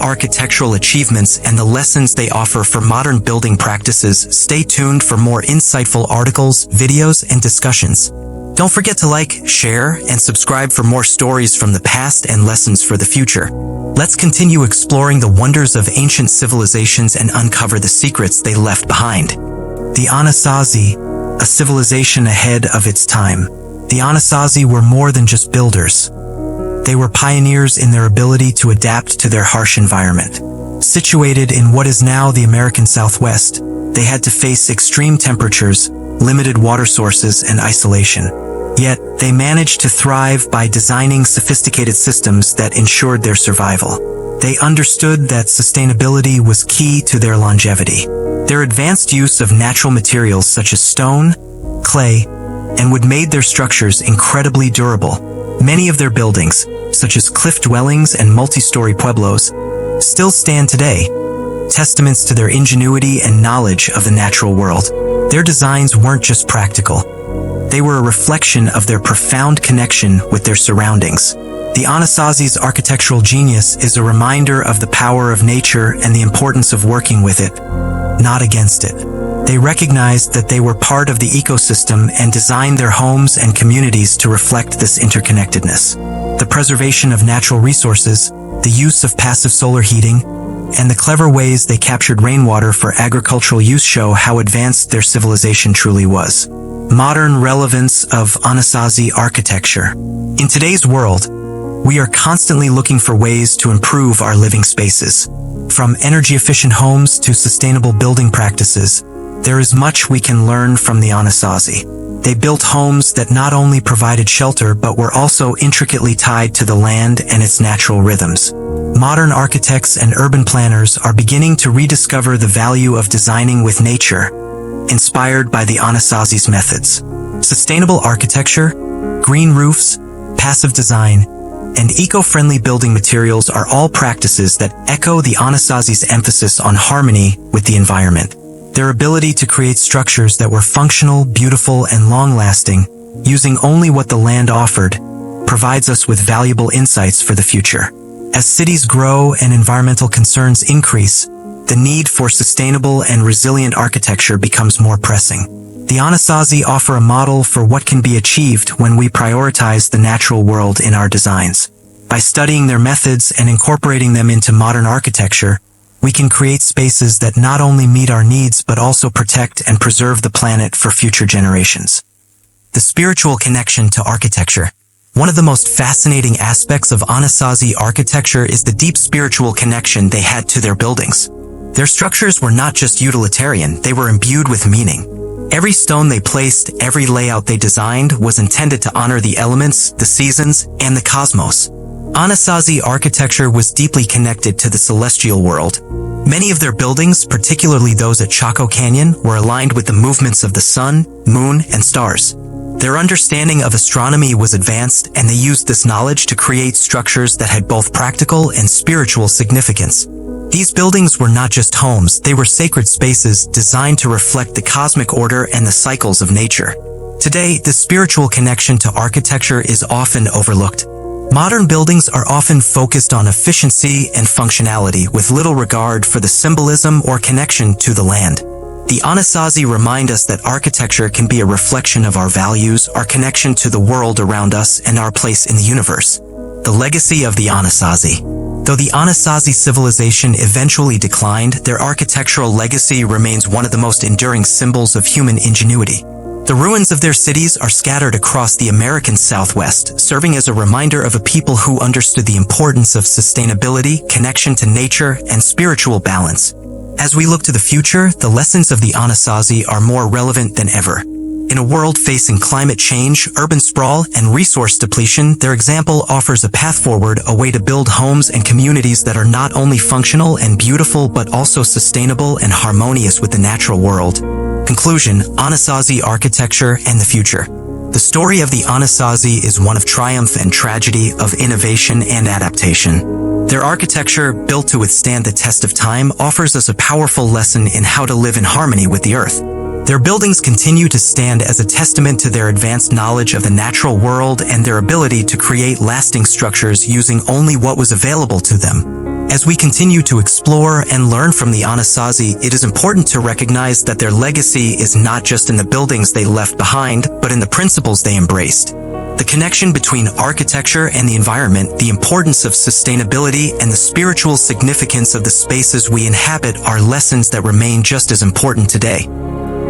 architectural achievements and the lessons they offer for modern building practices. Stay tuned for more insightful articles, videos, and discussions. Don't forget to like, share, and subscribe for more stories from the past and lessons for the future. Let's continue exploring the wonders of ancient civilizations and uncover the secrets they left behind. The Anasazi, a civilization ahead of its time. The Anasazi were more than just builders. They were pioneers in their ability to adapt to their harsh environment. Situated in what is now the American Southwest, they had to face extreme temperatures, limited water sources, and isolation. Yet, they managed to thrive by designing sophisticated systems that ensured their survival. They understood that sustainability was key to their longevity. Their advanced use of natural materials such as stone, clay, and wood made their structures incredibly durable. Many of their buildings, such as cliff dwellings and multi-story pueblos, still stand today, testaments to their ingenuity and knowledge of the natural world. Their designs weren't just practical. They were a reflection of their profound connection with their surroundings. The Anasazi's architectural genius is a reminder of the power of nature and the importance of working with it, not against it. They recognized that they were part of the ecosystem and designed their homes and communities to reflect this interconnectedness. The preservation of natural resources, the use of passive solar heating, and the clever ways they captured rainwater for agricultural use show how advanced their civilization truly was. Modern relevance of Anasazi architecture. In today's world, we are constantly looking for ways to improve our living spaces. From energy-efficient homes to sustainable building practices, there is much we can learn from the Anasazi. They built homes that not only provided shelter but were also intricately tied to the land and its natural rhythms. Modern architects and urban planners are beginning to rediscover the value of designing with nature, inspired by the Anasazi's methods. Sustainable architecture, green roofs, passive design, and eco-friendly building materials are all practices that echo the Anasazi's emphasis on harmony with the environment. Their ability to create structures that were functional, beautiful, and long-lasting, using only what the land offered, provides us with valuable insights for the future. As cities grow and environmental concerns increase, the need for sustainable and resilient architecture becomes more pressing. The Anasazi offer a model for what can be achieved when we prioritize the natural world in our designs. By studying their methods and incorporating them into modern architecture, we can create spaces that not only meet our needs but also protect and preserve the planet for future generations. The spiritual connection to architecture. One of the most fascinating aspects of Anasazi architecture is the deep spiritual connection they had to their buildings. Their structures were not just utilitarian, they were imbued with meaning. Every stone they placed, every layout they designed was intended to honor the elements, the seasons, and the cosmos. Anasazi architecture was deeply connected to the celestial world. Many of their buildings, particularly those at Chaco Canyon, were aligned with the movements of the sun, moon, and stars. Their understanding of astronomy was advanced, and they used this knowledge to create structures that had both practical and spiritual significance. These buildings were not just homes, they were sacred spaces designed to reflect the cosmic order and the cycles of nature. Today, the spiritual connection to architecture is often overlooked. Modern buildings are often focused on efficiency and functionality with little regard for the symbolism or connection to the land. The Anasazi remind us that architecture can be a reflection of our values, our connection to the world around us, and our place in the universe. The legacy of the Anasazi. Though the Anasazi civilization eventually declined, their architectural legacy remains one of the most enduring symbols of human ingenuity. The ruins of their cities are scattered across the American Southwest, serving as a reminder of a people who understood the importance of sustainability, connection to nature, and spiritual balance. As we look to the future, the lessons of the Anasazi are more relevant than ever. In a world facing climate change, urban sprawl, and resource depletion, their example offers a path forward, a way to build homes and communities that are not only functional and beautiful but also sustainable and harmonious with the natural world. Conclusion: Anasazi architecture and the future. The story of the Anasazi is one of triumph and tragedy, of innovation and adaptation. Their architecture, built to withstand the test of time, offers us a powerful lesson in how to live in harmony with the earth. Their buildings continue to stand as a testament to their advanced knowledge of the natural world and their ability to create lasting structures using only what was available to them. As we continue to explore and learn from the Anasazi, it is important to recognize that their legacy is not just in the buildings they left behind, but in the principles they embraced. The connection between architecture and the environment, the importance of sustainability, and the spiritual significance of the spaces we inhabit are lessons that remain just as important today.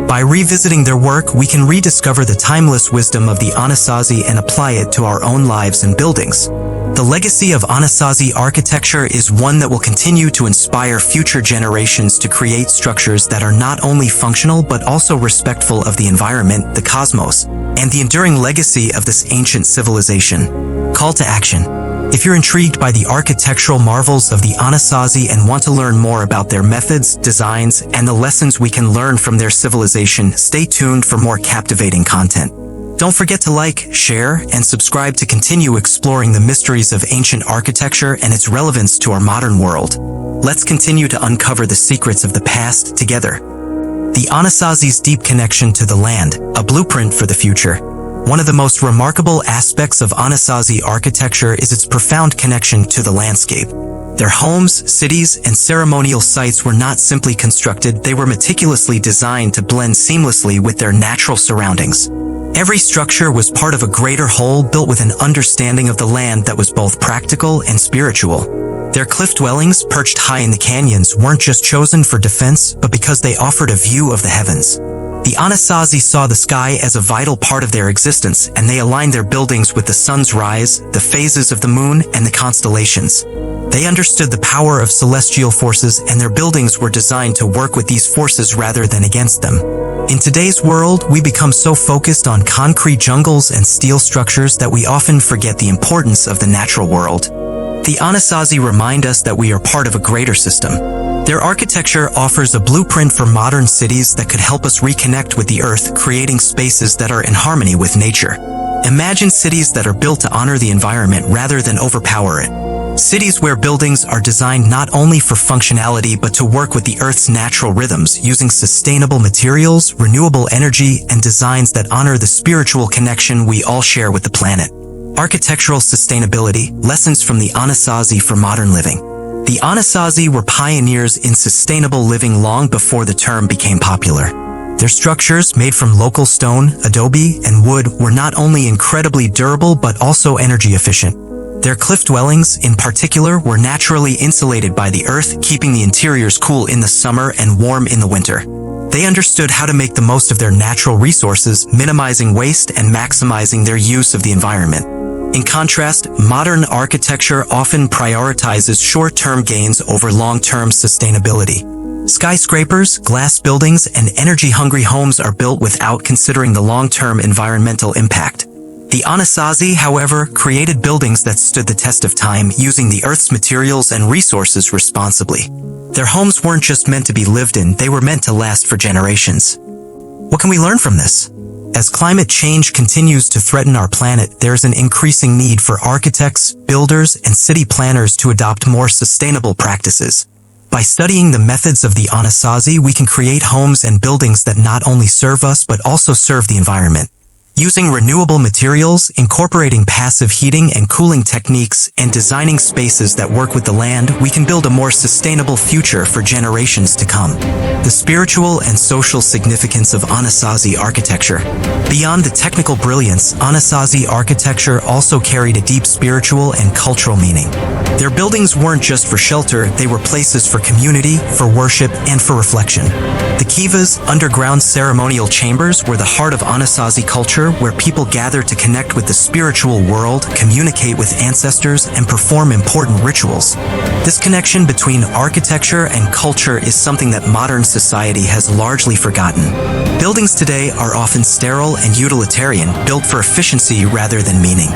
By revisiting their work, we can rediscover the timeless wisdom of the Anasazi and apply it to our own lives and buildings. The legacy of Anasazi architecture is one that will continue to inspire future generations to create structures that are not only functional but also respectful of the environment, the cosmos, and the enduring legacy of this ancient civilization. Call to action. If you're intrigued by the architectural marvels of the Anasazi and want to learn more about their methods, designs, and the lessons we can learn from their civilization, stay tuned for more captivating content. Don't forget to like, share, and subscribe to continue exploring the mysteries of ancient architecture and its relevance to our modern world. Let's continue to uncover the secrets of the past together. The Anasazi's deep connection to the land, a blueprint for the future. One of the most remarkable aspects of Anasazi architecture is its profound connection to the landscape. Their homes, cities, and ceremonial sites were not simply constructed, they were meticulously designed to blend seamlessly with their natural surroundings. Every structure was part of a greater whole built with an understanding of the land that was both practical and spiritual. Their cliff dwellings, perched high in the canyons, weren't just chosen for defense, but because they offered a view of the heavens. The Anasazi saw the sky as a vital part of their existence, and they aligned their buildings with the sun's rise, the phases of the moon, and the constellations. They understood the power of celestial forces, and their buildings were designed to work with these forces rather than against them. In today's world, we become so focused on concrete jungles and steel structures that we often forget the importance of the natural world. The Anasazi remind us that we are part of a greater system. Their architecture offers a blueprint for modern cities that could help us reconnect with the earth, creating spaces that are in harmony with nature. Imagine cities that are built to honor the environment rather than overpower it. Cities where buildings are designed not only for functionality but to work with the Earth's natural rhythms, using sustainable materials, renewable energy, and designs that honor the spiritual connection we all share with the planet. Architectural sustainability, lessons from the Anasazi for modern living. The Anasazi were pioneers in sustainable living long before the term became popular. Their structures, made from local stone, adobe, and wood, were not only incredibly durable but also energy efficient. Their cliff dwellings, in particular, were naturally insulated by the earth, keeping the interiors cool in the summer and warm in the winter. They understood how to make the most of their natural resources, minimizing waste and maximizing their use of the environment. In contrast, modern architecture often prioritizes short-term gains over long-term sustainability. Skyscrapers, glass buildings, and energy-hungry homes are built without considering the long-term environmental impact. The Anasazi, however, created buildings that stood the test of time, using the Earth's materials and resources responsibly. Their homes weren't just meant to be lived in, they were meant to last for generations. What can we learn from this? As climate change continues to threaten our planet, there is an increasing need for architects, builders, and city planners to adopt more sustainable practices. By studying the methods of the Anasazi, we can create homes and buildings that not only serve us but also serve the environment. Using renewable materials, incorporating passive heating and cooling techniques, and designing spaces that work with the land, we can build a more sustainable future for generations to come. The spiritual and social significance of Anasazi architecture. Beyond the technical brilliance, Anasazi architecture also carried a deep spiritual and cultural meaning. Their buildings weren't just for shelter, they were places for community, for worship, and for reflection. The kivas, underground ceremonial chambers, were the heart of Anasazi culture, where people gather to connect with the spiritual world, communicate with ancestors, and perform important rituals. This connection between architecture and culture is something that modern society has largely forgotten. Buildings today are often sterile and utilitarian, built for efficiency rather than meaning.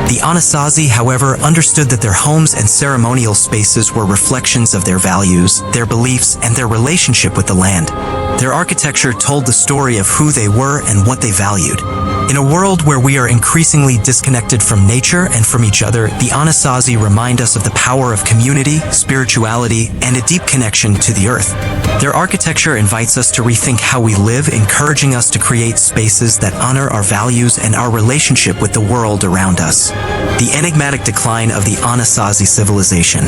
The Anasazi, however, understood that their homes and ceremonial spaces were reflections of their values, their beliefs, and their relationship with the land. Their architecture told the story of who they were and what they valued. In a world where we are increasingly disconnected from nature and from each other, the Anasazi remind us of the power of community, spirituality, and a deep connection to the earth. Their architecture invites us to rethink how we live, encouraging us to create spaces that honor our values and our relationship with the world around us. the enigmatic decline of the Anasazi civilization.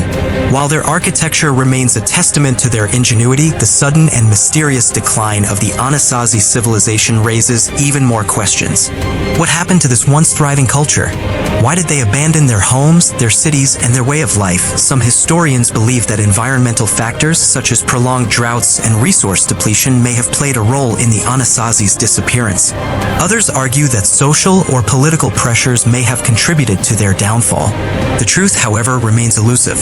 While their architecture remains a testament to their ingenuity, the sudden and mysterious decline of the Anasazi civilization raises even more questions. What happened to this once thriving culture? Why did they abandon their homes, their cities, and their way of life? Some historians believe that environmental factors such as prolonged droughts and resource depletion may have played a role in the Anasazi's disappearance. Others argue that social or political pressures may have contributed to their downfall. The truth, however, remains elusive.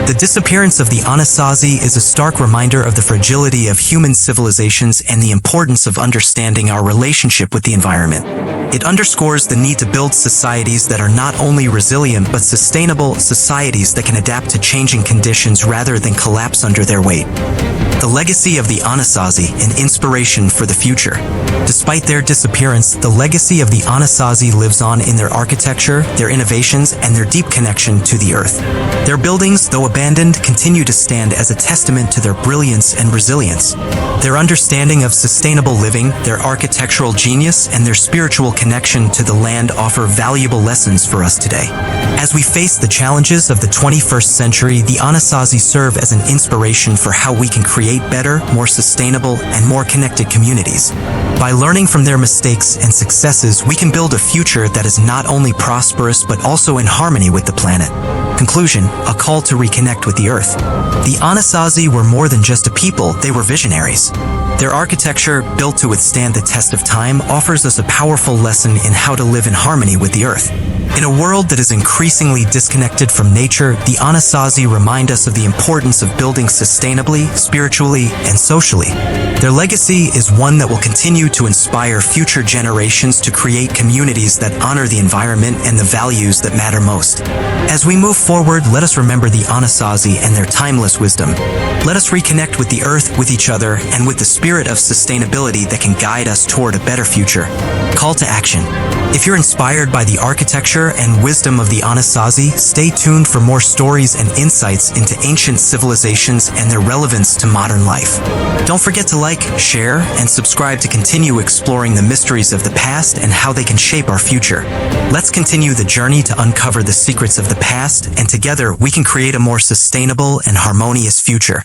The disappearance of the Anasazi is a stark reminder of the fragility of human civilizations and the importance of understanding our relationship with the environment. It underscores the need to build societies that are not only resilient but sustainable societies that can adapt to changing conditions rather than collapse under their weight. The legacy of the Anasazi, an inspiration for the future. Despite their disappearance, the legacy of the Anasazi lives on in their architecture, their innovations, and their deep connection to the earth. Their buildings, though abandoned, continue to stand as a testament to their brilliance and resilience. Their understanding of sustainable living, their architectural genius, and their spiritual connection to the land offer valuable lessons for us today. As we face the challenges of the 21st century, the Anasazi serve as an inspiration for how we can create better, more sustainable, and more connected communities. By learning from their mistakes and successes, we can build a future that is not only prosperous but also in harmony with the planet. Conclusion: a call to reconnect with the earth. The Anasazi were more than just a people, they were visionaries. Their architecture, built to withstand the test of time, offers us a powerful lesson in how to live in harmony with the earth. In a world that is increasingly disconnected from nature, the Anasazi remind us of the importance of building sustainably, spiritually, and socially. Their legacy is one that will continue to inspire future generations to create communities that honor the environment and the values that matter most. As we move forward, let us remember the Anasazi and their timeless wisdom. Let us reconnect with the earth, with each other, and with the spirit of sustainability that can guide us toward a better future. Call to action. If you're inspired by the architecture and wisdom of the Anasazi, stay tuned for more stories and insights into ancient civilizations and their relevance to modern life. Don't forget to like, share, and subscribe to continue exploring the mysteries of the past and how they can shape our future. Let's continue the journey to uncover the secrets of the past, and together we can create a more sustainable and harmonious future.